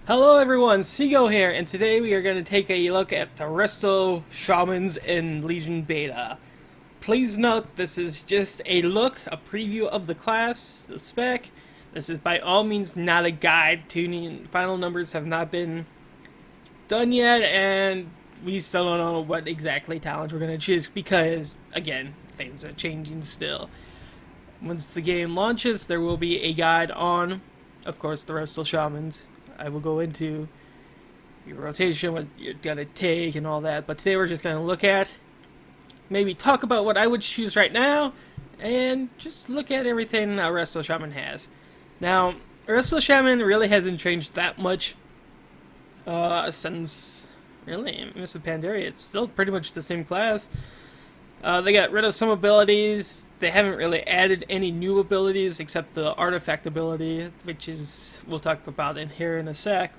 Hello everyone, Seago here, and today we are going to take a look at the Resto Shamans in Legion Beta. Please note, this is just a look, a preview of the class, the spec. This is by all means not a guide. Tuning final numbers have not been done yet, and we still don't know what exactly talent we're going to choose because, again, things are changing still. Once the game launches, there will be a guide on, of course, the Resto Shamans. I will go into your rotation, what you're going to take, and all that. But today we're just going to look at, maybe talk about what I would choose right now, and just look at everything Resto Shaman has. Now, Resto Shaman really hasn't changed that much since, really, Miss Pandaria. It's still pretty much the same class. They got rid of some abilities. They haven't really added any new abilities except the artifact ability, which is we'll talk about in here in a sec.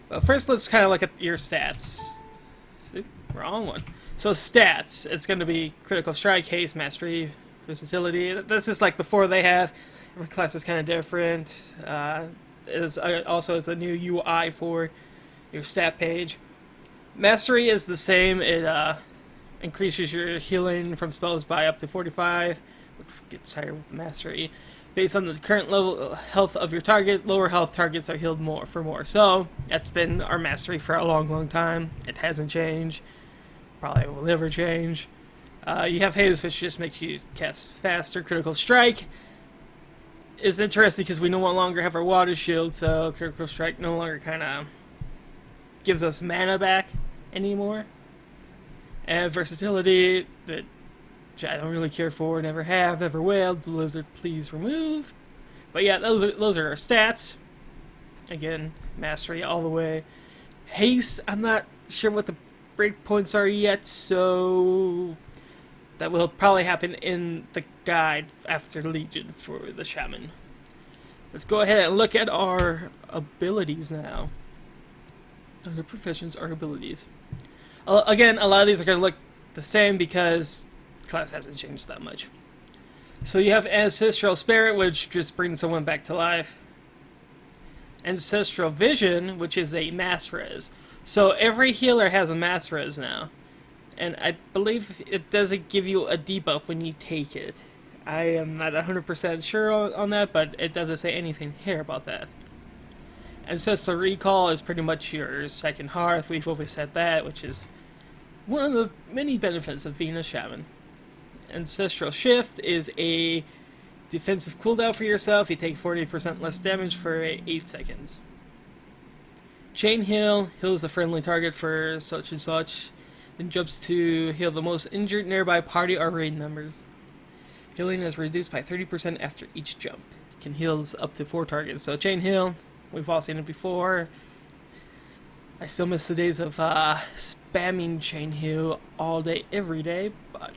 But first, let's kind of look at your stats. See, wrong one. So stats, it's going to be critical strike, haste, mastery, versatility. This is like the four they have. Every class is kind of different. It also is the new UI for your stat page. Mastery is the same. It increases your healing from spells by up to 45, which gets higher with mastery. Based on the current level health of your target, lower health targets are healed more for more. So that's been our mastery for a long time. It hasn't changed. Probably will never change. You have haste, which just makes you cast faster. Critical strike is interesting because we no longer have our water shield, so critical strike no longer kind of gives us mana back anymore. And versatility, that I don't really care for, never have, never will. Blizzard, please remove. But yeah, those are our stats. Again, mastery all the way. Haste, I'm not sure what the breakpoints are yet, so that will probably happen in the guide after Legion for the Shaman. Let's go ahead and look at our abilities now. Other professions are abilities. Again, a lot of these are going to look the same because the class hasn't changed that much. So you have Ancestral Spirit, which just brings someone back to life. Ancestral Vision, which is a mass res. So every healer has a mass res now. And I believe it doesn't give you a debuff when you take it. I am not 100% sure on that, but it doesn't say anything here about that. Ancestral Recall is pretty much your second hearth. We've always said that, which is one of the many benefits of being a Shaman. Ancestral Shift is a defensive cooldown for yourself. You take 40% less damage for 8 seconds. Chain Heal heals the friendly target for such and such, then jumps to heal the most injured nearby party or raid members. Healing is reduced by 30% after each jump. It can heal up to 4 targets. So Chain Heal, we've all seen it before. I still miss the days of spamming Chain Heal all day, every day. But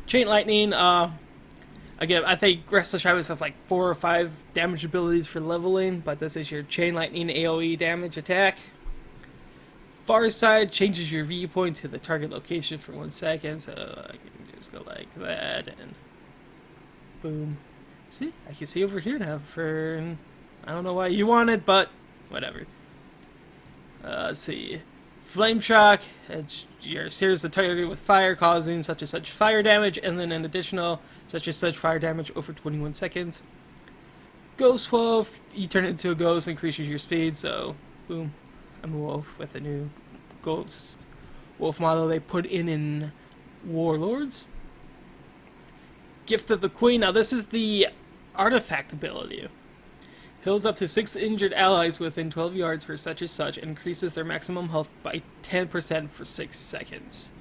Chain Lightning, again, I think Resto Shamans have like 4 or 5 damage abilities for leveling, but this is your Chain Lightning AoE damage attack. Far Side changes your viewpoint to the target location for 1 second, so I can just go like that, and boom. See, I can see over here now for... I don't know why you want it, but whatever. Let's see. Flame Shock. Your sears the target with fire, causing such and such fire damage, and then an additional such and such fire damage over 21 seconds. Ghost Wolf. You turn it into a ghost, increases your speed, so boom. I'm a wolf with a new Ghost Wolf model they put in Warlords. Gift of the Queen. Now this is the artifact ability. Heals up to 6 injured allies within 12 yards for such and such, and increases their maximum health by 10% for 6 seconds.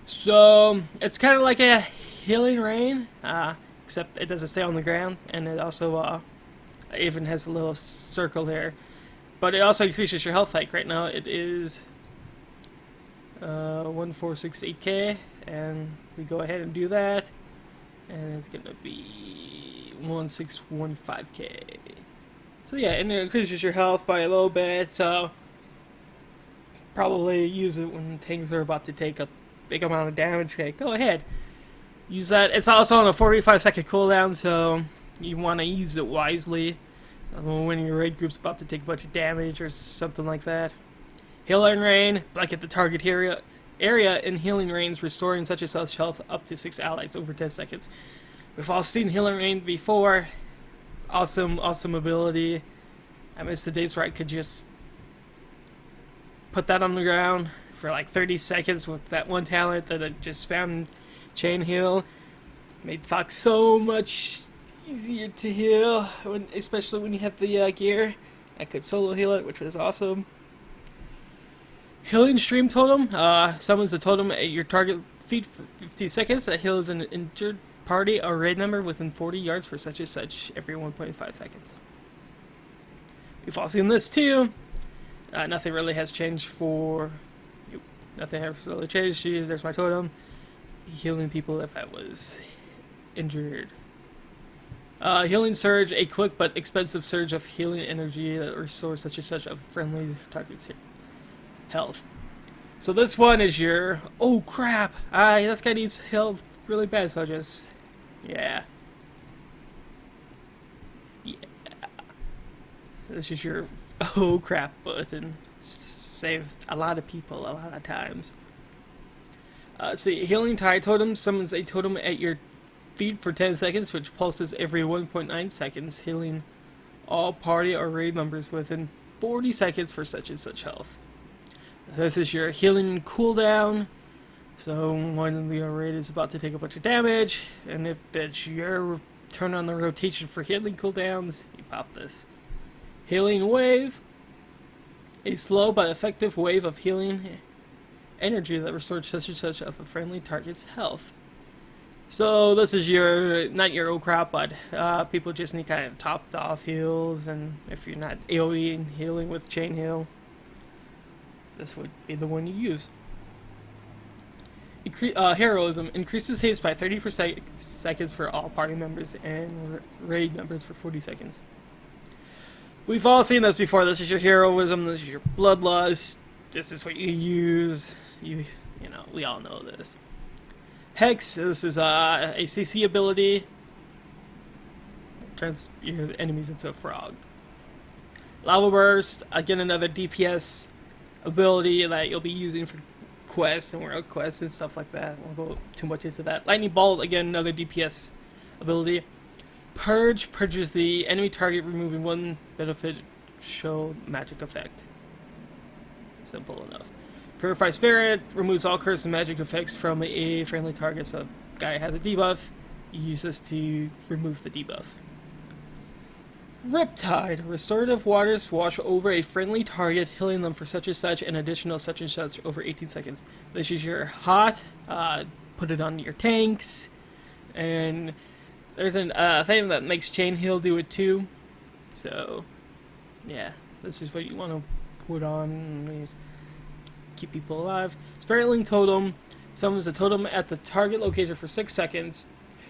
So, it's kind of like a healing rain, except it doesn't stay on the ground, and it also even has a little circle there. But it also increases your health hike. Right now it is 1468k, and we go ahead and do that, and it's going to be 1615k. So yeah, and it increases your health by a little bit, so probably use it when things are about to take a big amount of damage. Okay, go ahead. Use that. It's also on a 45-second cooldown, so you want to use it wisely. When your raid group's about to take a bunch of damage or something like that. Healing Rain, blanket the target area in healing rains, restoring such and such health up to 6 allies over 10 seconds. We've all seen Healing Rain before. Awesome ability. I miss the days where I could just put that on the ground for like 30 seconds with that one talent that I just spammed chain heal. Made Fox so much easier to heal, especially when you have the gear. I could solo heal it, which was awesome. Healing Stream Totem. Summons a totem at your target feet for 50 seconds that heals an injured party or raid member within 40 yards for such and such every 1.5 seconds. We've all seen this too. Nothing really has changed for... Nothing has really changed. There's my totem. Healing people if I was injured. Healing Surge, a quick but expensive surge of healing energy that restores such and such of friendly targets' health. So this one is your... Oh crap! This guy needs health really bad, so just... Yeah. So this is your oh crap button. Saved a lot of people a lot of times. See, Healing Tide Totem summons a totem at your feet for 10 seconds, which pulses every 1.9 seconds, healing all party or raid members within 40 seconds for such and such health. This is your healing cooldown. So when the raid is about to take a bunch of damage, and if it's your turn on the rotation for healing cooldowns, you pop this. Healing Wave. A slow but effective wave of healing energy that restores such and such of a friendly target's health. So this is your, not your old crap, but people just need kind of topped off heals, and if you're not AoE and healing with chain heal, this would be the one you use. Heroism increases haste by 30 seconds for all party members and raid members for 40 seconds. We've all seen this before. This is your heroism. This is your bloodlust. This is what you use. You know, we all know this. Hex. This is a CC ability. Turns your enemies into a frog. Lava Burst. Again, another DPS ability that you'll be using for quests and world quests and stuff like that. Won't go too much into that. Lightning Bolt. Again, another DPS ability. Purge purges the enemy target, removing one beneficial magic effect. Simple enough. Purify Spirit removes all curse and magic effects from a friendly target. So, guy has a debuff. You use this to remove the debuff. Riptide. Restorative waters wash over a friendly target, healing them for such and such, an additional such and such over 18 seconds. This is your hot. Put it on your tanks, and there's a thing that makes chain heal do it too. So, yeah, this is what you want to put on. Keep people alive. Spiritling Totem summons a totem at the target location for 6 seconds,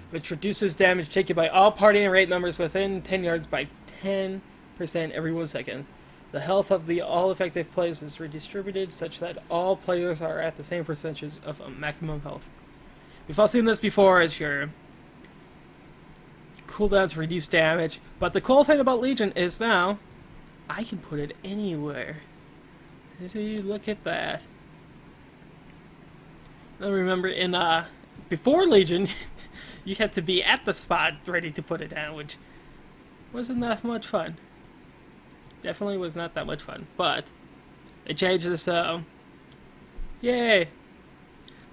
which reduces damage taken by all party and raid members within 10 yards by 10% every 1 second. The health of the all effective players is redistributed such that all players are at the same percentage of maximum health. We've all seen this before as your cooldown to reduce damage, but the cool thing about Legion is now I can put it anywhere. Look at that. Now remember, in before Legion, you had to be at the spot ready to put it down, which wasn't that much fun. Definitely was not that much fun, but they changed this. Yay!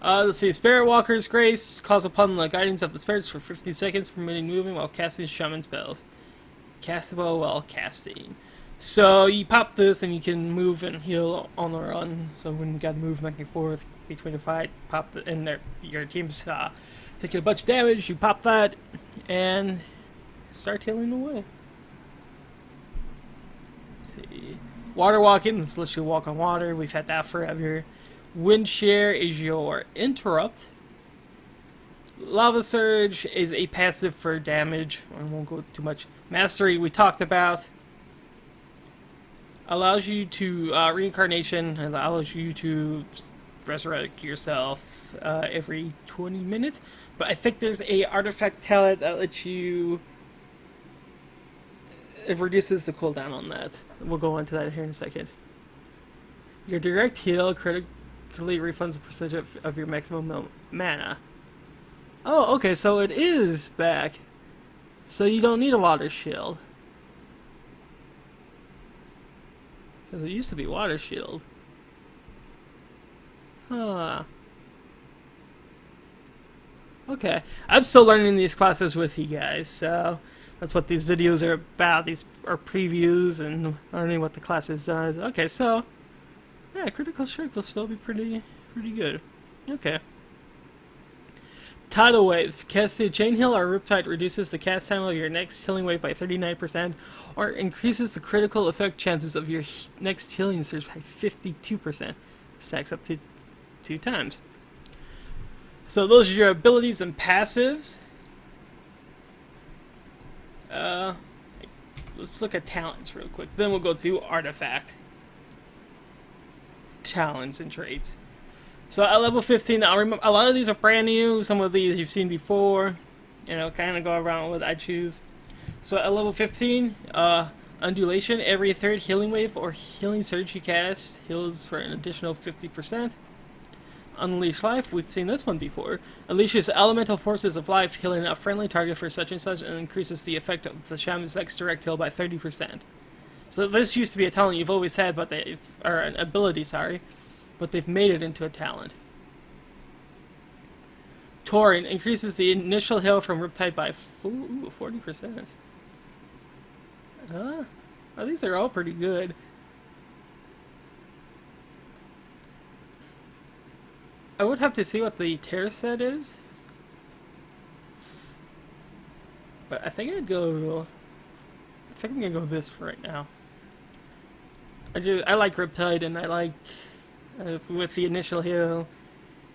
Let's see. Spirit Walker's Grace calls upon the guidance of the spirits for 50 seconds, permitting moving while casting shaman spells. Castable while casting. So you pop this and you can move and heal on the run. So when you got to move back and forth between a fight, pop the, and your team's taking a bunch of damage, you pop that and start healing away. Let's see. Water walking, this lets you walk on water. We've had that forever. Wind Share is your interrupt. Lava Surge is a passive for damage. I won't go too much. Mastery we talked about. Allows you to reincarnation. Allows you to resurrect yourself every 20 minutes. But I think there's a artifact talent that lets you it reduces the cooldown on that. We'll go into that here in a second. Your direct heal critically refunds the percentage of your maximum mana. Oh, okay, so it is back. So you don't need a water shield. Because it used to be water shield. Huh. Okay. I'm still learning these classes with you guys, so that's what these videos are about. These are previews and learning what the classes does. Okay, so yeah, critical strike will still be pretty good. Okay. Tidal Wave. Casting a Chain Heal or Riptide reduces the cast time of your next healing wave by 39%, or increases the critical effect chances of your next healing surge by 52%. Stacks up to 2 times. So those are your abilities and passives. Let's look at talents real quick. Then we'll go through artifact. Talents and traits. So at level 15, I'll remember a lot of these are brand new. Some of these you've seen before. You know, kind of go around what I choose. So at level 15, Undulation. Every third healing wave or healing surge you cast heals for an additional 50%. Unleash Life, we've seen this one before. Unleashes elemental forces of life, healing a friendly target for such and such, and increases the effect of the shaman's next direct heal by 30%. So this used to be a talent you've always had, but or an ability, sorry, but they've made it into a talent. Tauren increases the initial heal from Riptide by 40%. Oh, these are all pretty good. I would have to see what the tear set is, but I think I'm gonna go with this for right now. I like Riptide, and I like with the initial heal,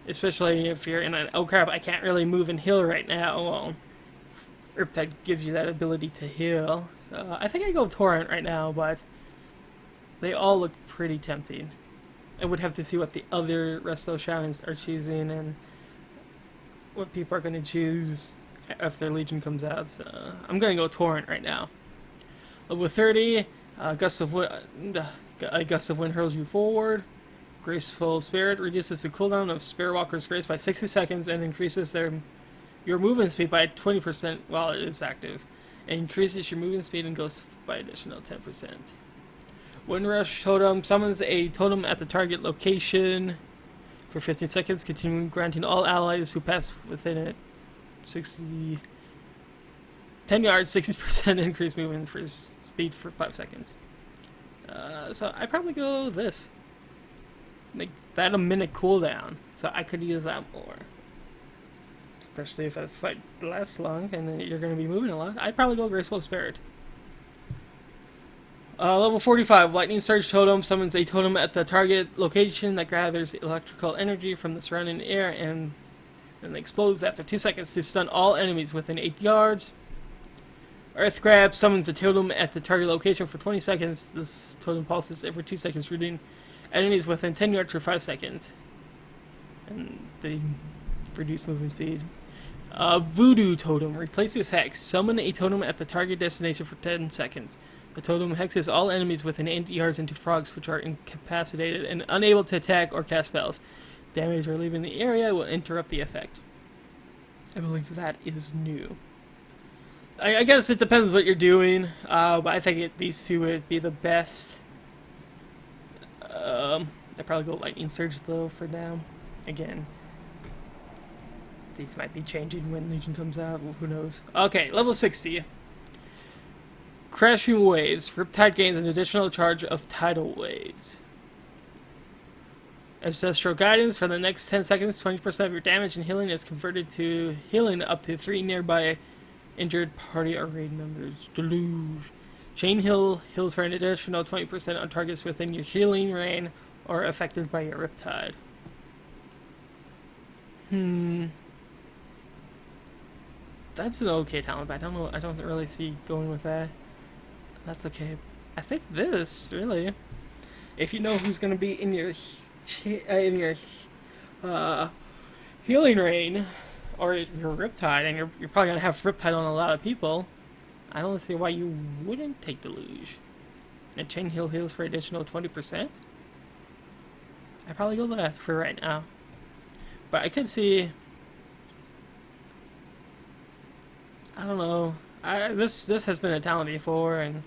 especially if you're in an oh crap, I can't really move and heal right now. Well, Riptide gives you that ability to heal, so I think I go Torrent right now, but they all look pretty tempting. I would have to see what the other Resto Shamans are choosing and what people are going to choose after Legion comes out. So I'm going to go Torrent right now. Level 30, Gust of Wind hurls you forward. Graceful Spirit reduces the cooldown of Spirit Walker's Grace by 60 seconds and increases your movement speed by 20% while it is active. It increases your movement speed and goes by additional 10%. Windrush Totem summons a totem at the target location for 15 seconds, continuing granting all allies who pass within it 10 yards, 60% increased movement for speed for 5 seconds. So I probably go this. Make that a minute cooldown, so I could use that more. Especially if that fight lasts long and then you're going to be moving a lot. I'd probably go Graceful Spirit. Level 45, Lightning Surge Totem summons a totem at the target location that gathers electrical energy from the surrounding air and then explodes after 2 seconds to stun all enemies within 8 yards. Earth Grab summons a totem at the target location for 20 seconds. This totem pulses every 2 seconds, shooting enemies within 10 yards for 5 seconds. And they reduce movement speed. Voodoo Totem replaces Hex. Summon a totem at the target destination for 10 seconds. The totem hexes all enemies within 8 yards into frogs, which are incapacitated and unable to attack or cast spells. Damage or leaving the area will interrupt the effect. I believe that is new. I guess it depends what you're doing, but I think these two would be the best. I'd probably go Lightning Surge though for now. Again, these might be changing when Legion comes out, who knows. Okay, level 60. Crashing Waves. Riptide gains an additional charge of Tidal Waves. Ancestral Guidance. For the next 10 seconds, 20% of your damage and healing is converted to healing up to 3 nearby injured party or raid members. Deluge. Chain Heal heals for an additional 20% on targets within your healing range or affected by your Riptide. That's an okay talent, but I don't know. I don't really see going with that. That's okay. I think this really, if you know who's going to be in your healing rain or your Riptide, and you're probably going to have Riptide on a lot of people, I don't see why you wouldn't take Deluge. And Chain Heal heals for additional 20%? I'd probably go that for right now. But I could see... I don't know. This has been a talent before, and...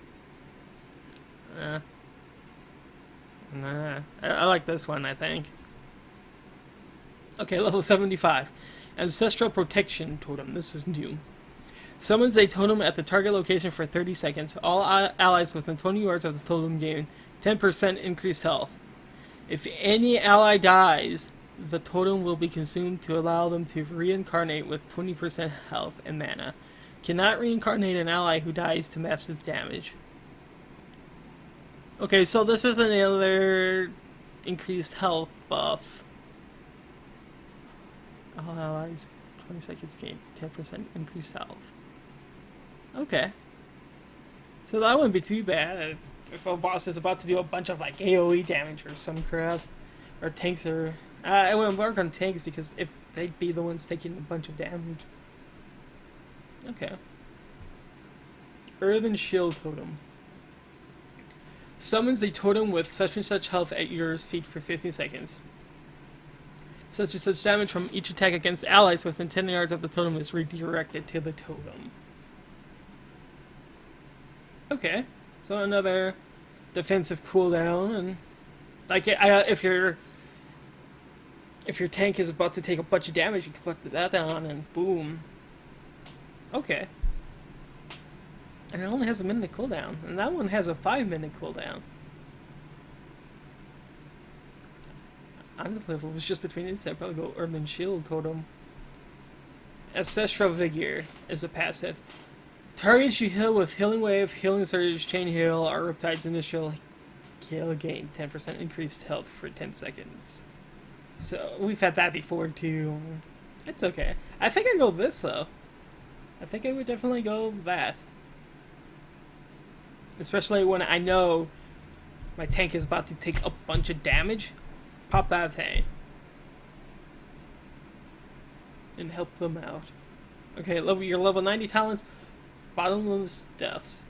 I like this one, I think. Okay, level 75. Ancestral Protection Totem. This is new. Summons a totem at the target location for 30 seconds. All allies within 20 yards of the totem gain 10% increased health. If any ally dies, the totem will be consumed to allow them to reincarnate with 20% health and mana. Cannot reincarnate an ally who dies to massive damage. Okay, so this is another increased health buff. All allies, 20 seconds gain 10% increased health. Okay. So that wouldn't be too bad if a boss is about to do a bunch of like AoE damage or some crap. Or tanks are... I wouldn't work on tanks because if they'd be the ones taking a bunch of damage. Okay. Earthen Shield Totem. Summons a totem with such and such health at your feet for 15 seconds. Such and such damage from each attack against allies within 10 yards of the totem is redirected to the totem. Okay, so another defensive cooldown, and like if your tank is about to take a bunch of damage, you can put that on, and boom. Okay. And it only has a minute cooldown, and that one has a 5-minute cooldown. Honestly, if it was just between these, I'd probably go Earthen Shield Totem. Ancestral Vigor is a passive. Targets you heal with Healing Wave, Healing Surge, Chain Heal, or Riptide's initial heal gain 10% increased health for 10 seconds. So, we've had that before too. It's okay. I think I'd go this though. I think I would definitely go that. Especially when I know my tank is about to take a bunch of damage. Pop that thing. And help them out. Okay, your level 90 talents. Bottomless Deaths.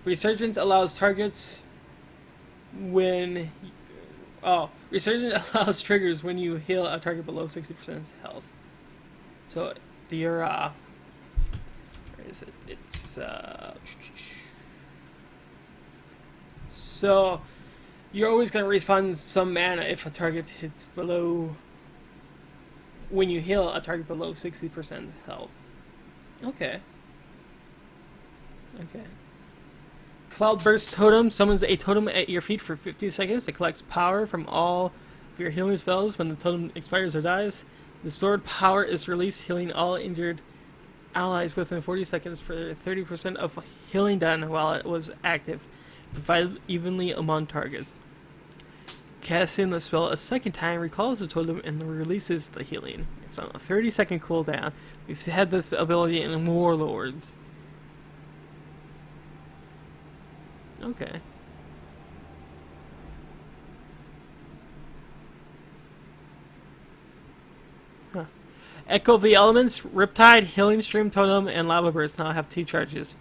Resurgence allows targets when... Resurgence allows triggers when you heal a target below 60% health. So, where is it? It's, So, you're always going to refund some mana if a target hits below... when you heal a target below 60% health. Okay. Okay. Cloudburst Totem summons a totem at your feet for 50 seconds. It collects power from all of your healing spells when the totem expires or dies. The stored power is released, healing all injured allies within 40 seconds for 30% of healing done while it was active, divided evenly among targets. Casting the spell a second time recalls the totem and releases the healing. It's on a 30-second cooldown. We've had this ability in Warlords. Okay. Huh. Echo of the Elements, Riptide, Healing Stream Totem, and Lava Burst now have 2 charges.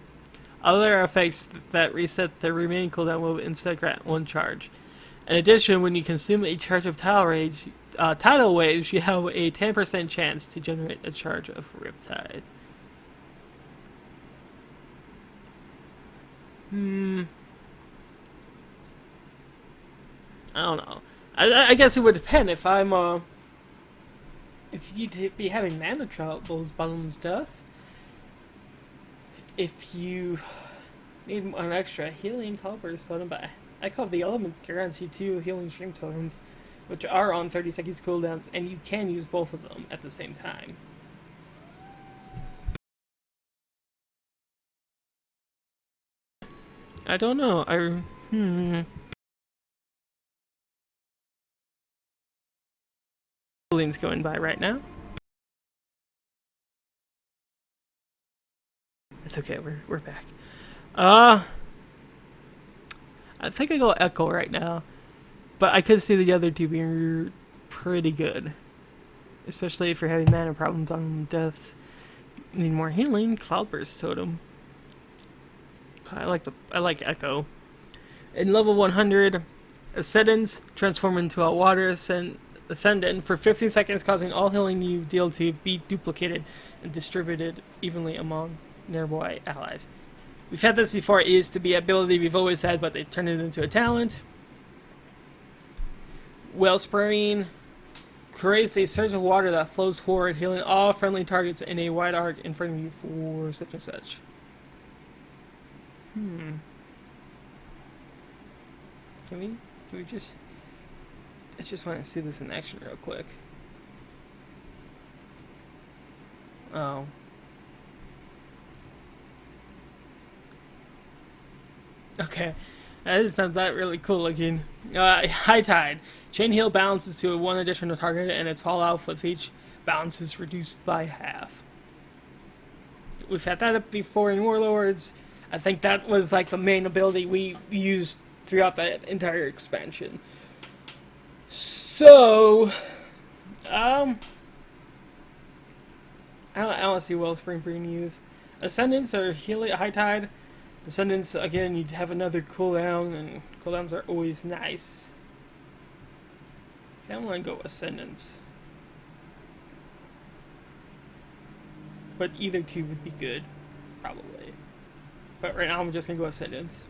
Other effects that reset the remaining cooldown will instead grant 1 charge. In addition, when you consume a charge of tidal waves, you have a 10% chance to generate a charge of Riptide. I don't know. I guess it would depend if I'm, if you'd be having mana troubles, bottomless deaths. If you need an extra healing Cloudburst totem, but Echo of the Elements grants you 2 healing stream totems, which are on 30 seconds cooldowns, and you can use both of them at the same time. I don't know. Building's going by right now. It's okay, we're back. I think I go Echo right now. But I could see the other 2 being pretty good. Especially if you're having mana problems on deaths. Need more healing, Cloudburst Totem. I like Echo. In level 100, Ascendants transform into a water ascendant for 15 seconds, causing all healing you deal to be duplicated and distributed evenly among nearby allies. We've had this before. It used to be an ability we've always had, but they turned it into a talent. Wellspring creates a surge of water that flows forward, healing all friendly targets in a wide arc in front of you for such and such. Can we just... I just want to see this in action real quick. Oh. Okay. That is not that really cool looking. High Tide. Chain Heal balances to one additional target, and its fallout with each balance is reduced by half. We've had that before in Warlords. I think that was like the main ability we used throughout that entire expansion. So, I don't see Wellspring being used. Ascendants are healing High Tide. Ascendants, again, you'd have another cooldown, and cooldowns are always nice. I don't want to go Ascendants. But either two would be good, probably. But right now I'm just going to go Ascendants.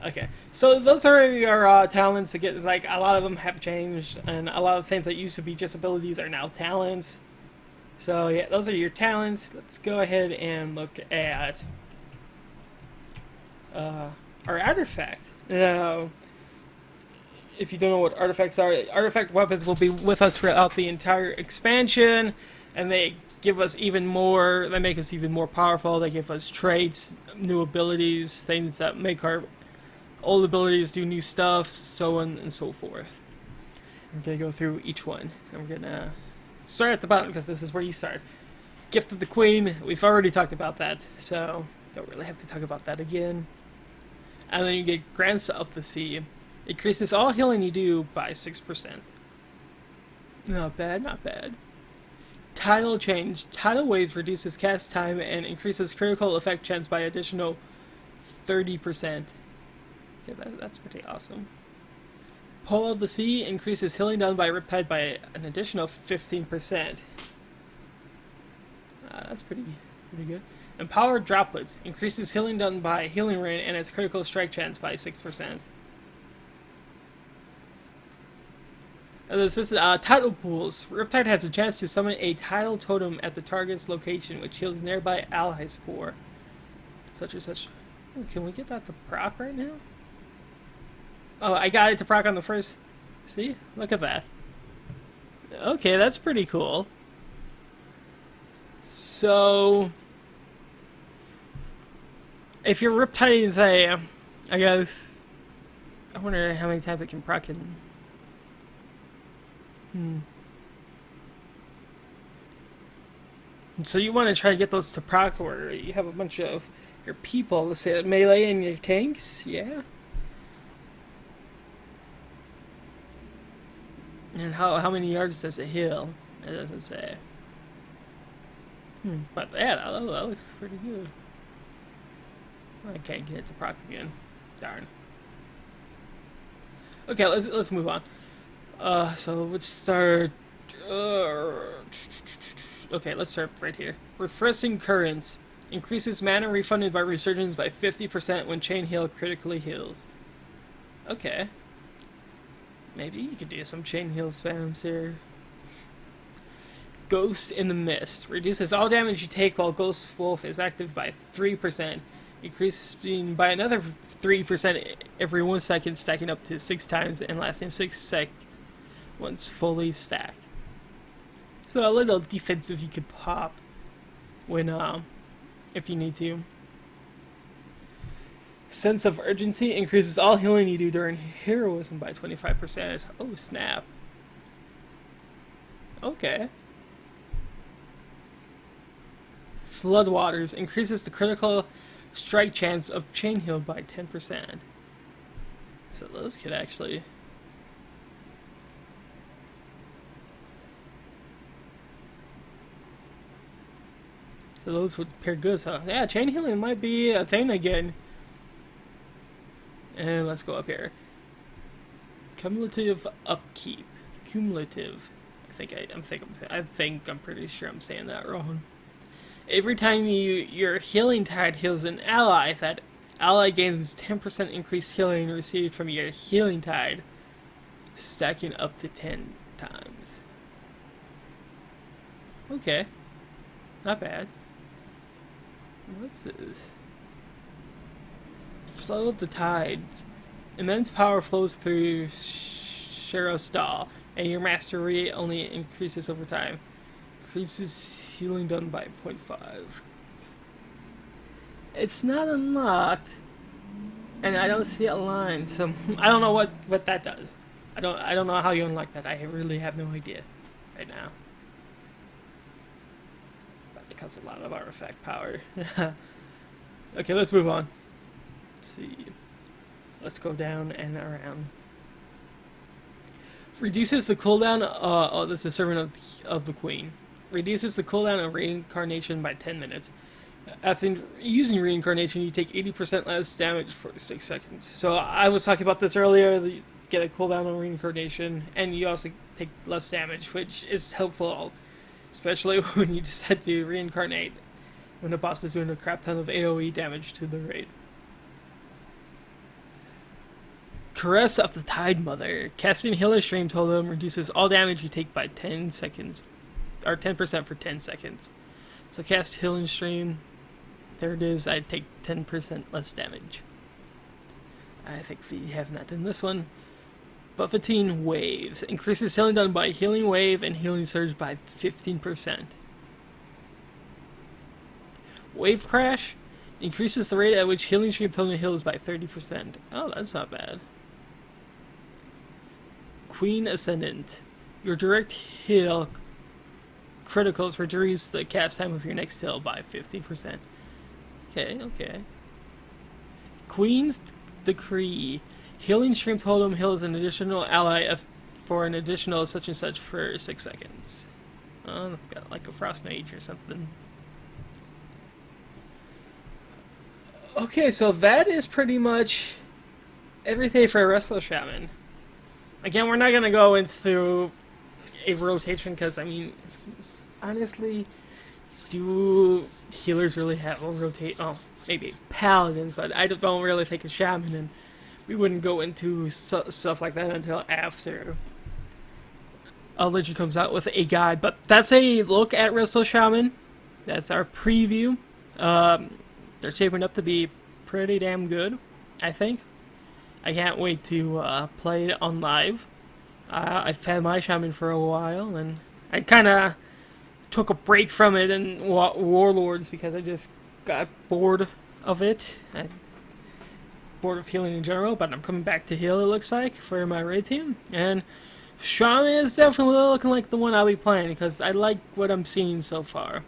Okay, so those are your talents. Again, like, a lot of them have changed, and a lot of things that used to be just abilities are now talents. So yeah, those are your talents. Let's go ahead and look at our artifact. Now, if you don't know what artifacts are, artifact weapons will be with us throughout the entire expansion, and they give us even more, they make us even more powerful. They give us traits, new abilities, things that make our old abilities do new stuff, so on and so forth. I'm going to go through each one. I'm going to start at the bottom because this is where you start. Gift of the Queen, we've already talked about that, so don't really have to talk about that again. And then you get Grants of the Sea. Increases all healing you do by 6%. Not bad, not bad. Tidal Change. Tidal Waves reduces cast time and increases critical effect chance by additional 30%. Yeah, that's pretty awesome. Pull of the Sea increases healing done by Riptide by an additional 15%. That's pretty good. Empowered Droplets increases healing done by Healing Rain and its critical strike chance by 6%. And this is Tidal Pools. Riptide has a chance to summon a tidal totem at the target's location, which heals nearby allies for such and such. Ooh, can we get that to proc right now? Oh, I got it to proc on the first. See? Look at that. Okay, that's pretty cool. So, if you're Riptide, say, I guess, I wonder how many times it can proc in. So you want to try to get those to proc, or you have a bunch of your people, let's say melee and your tanks, yeah? And how many yards does it heal? It doesn't say. But yeah, that looks pretty good. I can't get it to proc again. Darn. Okay, let's move on. So let's start. Okay, let's start right here. Refreshing Currents increases mana refunded by Resurgence by 50% when Chain Heal critically heals. Okay. Maybe you could do some Chain Heal spams here. Ghost in the Mist reduces all damage you take while Ghost Wolf is active by 3%, increasing by another 3% every 1 second, stacking up to 6 times and lasting 6 seconds once fully stacked. So a little defensive you could pop when if you need to. Sense of Urgency increases all healing you do during heroism by 25%. Oh snap. Okay. Floodwaters increases the critical strike chance of Chain Heal by 10%. So those could actually... So those would pair good. So yeah, chain healing might be a thing again. And let's go up here. Cumulative upkeep. Cumulative. I'm pretty sure I'm saying that wrong. Every time your healing tide heals an ally, that ally gains 10% increased healing received from your healing tide, stacking up to 10 times. Okay. Not bad. What's this? Flow of the tides. Immense power flows through Sherostal, and your mastery only increases over time. Increases healing done by 0.5. It's not unlocked, and I don't see it aligned, so I don't know what that does. I don't know how you unlock that. I really have no idea right now. But it costs a lot of artifact power. Okay, let's move on. Let's see. Let's go down and around. Reduces the cooldown. Oh, this is Servant of the Queen. Reduces the cooldown of reincarnation by 10 minutes. After using reincarnation, you take 80% less damage for 6 seconds. So I was talking about this earlier. You get a cooldown on reincarnation, and you also take less damage, which is helpful, especially when you decide to reincarnate when the boss is doing a crap ton of AoE damage to the raid. Caress of the Tide Mother. Casting Healer Stream Totem reduces all damage you take by 10 seconds, or 10% for 10 seconds. So cast Healing Stream. There it is. I take 10% less damage. I think we have not done this one. Buffeting Waves. Increases healing done by Healing Wave and Healing Surge by 15%. Wave Crash. Increases the rate at which Healing Stream Totem heals by 30%. Oh, that's not bad. Queen Ascendant. Your direct heal criticals reduce the cast time of your next heal by 50%. Okay. Queen's Decree. Healing Stream Totem heals an additional ally for an additional such and such for 6 seconds. Oh, got like a Frost Mage or something. Okay, so that is pretty much everything for Restoration Shaman. Again, we're not going to go into a rotation because, I mean, honestly, do healers really have a rotate? Oh, maybe paladins, but I don't really think a shaman, and we wouldn't go into stuff like that until after Legend comes out with a guide. But that's a look at Restoration Shaman. That's our preview. They're shaping up to be pretty damn good, I think. I can't wait to play it on live. I've had my shaman for a while, and I kind of took a break from it in Warlords because I just got bored of it. I'm bored of healing in general, but I'm coming back to heal, it looks like, for my raid team. And Shaman is definitely looking like the one I'll be playing because I like what I'm seeing so far.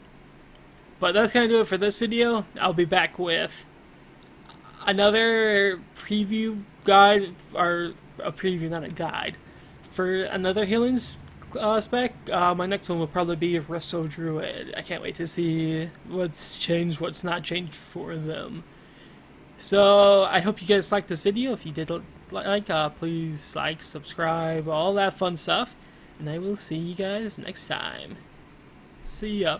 But that's going to do it for this video. I'll be back with another preview guide, or a preview, not a guide, for another healing spec. My next one will probably be Resto Druid. I can't wait to see what's changed, what's not changed for them. So I hope you guys liked this video. If you did please like, subscribe, all that fun stuff. And I will see you guys next time. See ya.